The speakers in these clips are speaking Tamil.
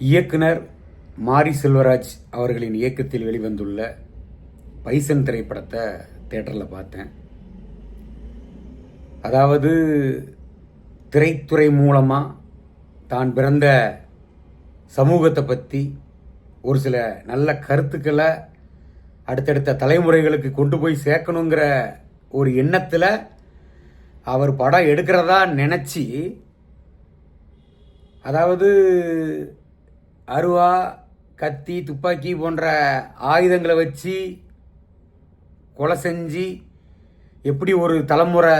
இயக்குனர் மாரி செல்வராஜ் அவர்களின் இயக்கத்தில் வெளிவந்துள்ள பைசன் திரைப்படத்தை தேட்டரில் பார்த்தேன். அதாவது திரைத்துறை மூலமாக தான் பிறந்த சமூகத்தை பற்றி ஒரு சில நல்ல கருத்துக்களை அடுத்தடுத்த தலைமுறைகளுக்கு கொண்டு போய் சேர்க்கணுங்கிற ஒரு எண்ணத்தில் அவர் படம் எடுக்கிறதா நினச்சி, அதாவது அருவா, கத்தி, துப்பாக்கி போன்ற ஆயுதங்களை வச்சு கொலை செஞ்சு எப்படி ஒரு தலைமுறை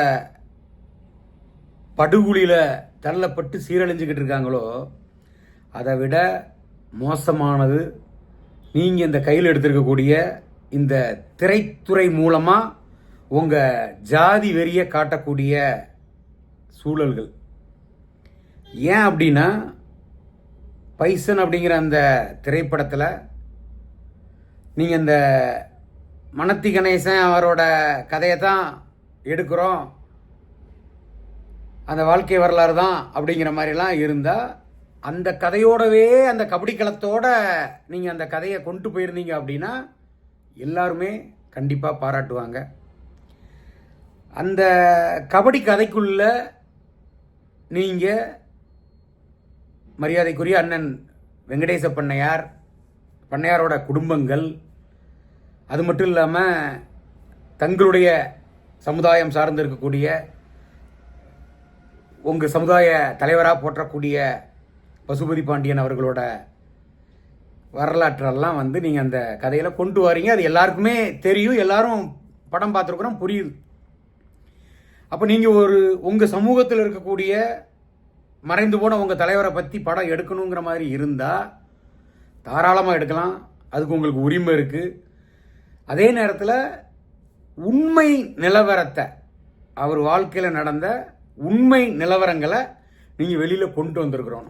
படுகொலியில் தள்ளப்பட்டு சீரழிஞ்சுக்கிட்டு இருக்காங்களோ, அதை விட மோசமானது நீங்கள் இந்த கையில் எடுத்திருக்கக்கூடிய இந்த திரைத்துறை மூலமாக உங்கள் ஜாதி வெறியை காட்டக்கூடிய சூழல்கள். ஏன் அப்படின்னா, பைசன் அப்படிங்கிற அந்த திரைப்படத்தில் நீங்கள் இந்த மனத்தி கணேசன் அவரோட கதையை தான் எடுக்கிறோம், அந்த வாழ்க்கை வரலாறு தான் அப்படிங்கிற மாதிரிலாம் இருந்தால், அந்த கதையோடவே அந்த கபடி களத்தோட நீங்கள் அந்த கதையை கொண்டு போயிருந்தீங்க அப்படின்னா எல்லாருமே கண்டிப்பாக பாராட்டுவாங்க. அந்த கபடி கதைக்குள்ள நீங்கள் மரியாதைக்குரிய அண்ணன் வெங்கடேச பண்ணையாரோட குடும்பங்கள், அது மட்டும் இல்லாமல் தங்களுடைய சமுதாயம் சார்ந்து இருக்கக்கூடிய உங்கள் சமுதாய தலைவராக போற்றக்கூடிய பசுபதி பாண்டியன் அவர்களோட வரலாற்றெல்லாம் நீங்கள் அந்த கதையில் கொண்டு வரீங்க. அது எல்லாருக்குமே தெரியும், எல்லாரும் படம் பார்த்துருக்குறோம், புரியுது. அப்போ நீங்கள் உங்கள் சமூகத்தில் இருக்கக்கூடிய மறைந்து போன உங்கள் தலைவரை பற்றி படம் எடுக்கணுங்கிற மாதிரி இருந்தால் தாராளமாக எடுக்கலாம், அதுக்கு உங்களுக்கு உரிமை இருக்குது. அதே நேரத்தில் உண்மை நிலவரத்தை, அவர் வாழ்க்கையில் நடந்த உண்மை நிலவரங்களை நீங்கள் வெளியில் கொண்டு வந்திருக்கிறோம்.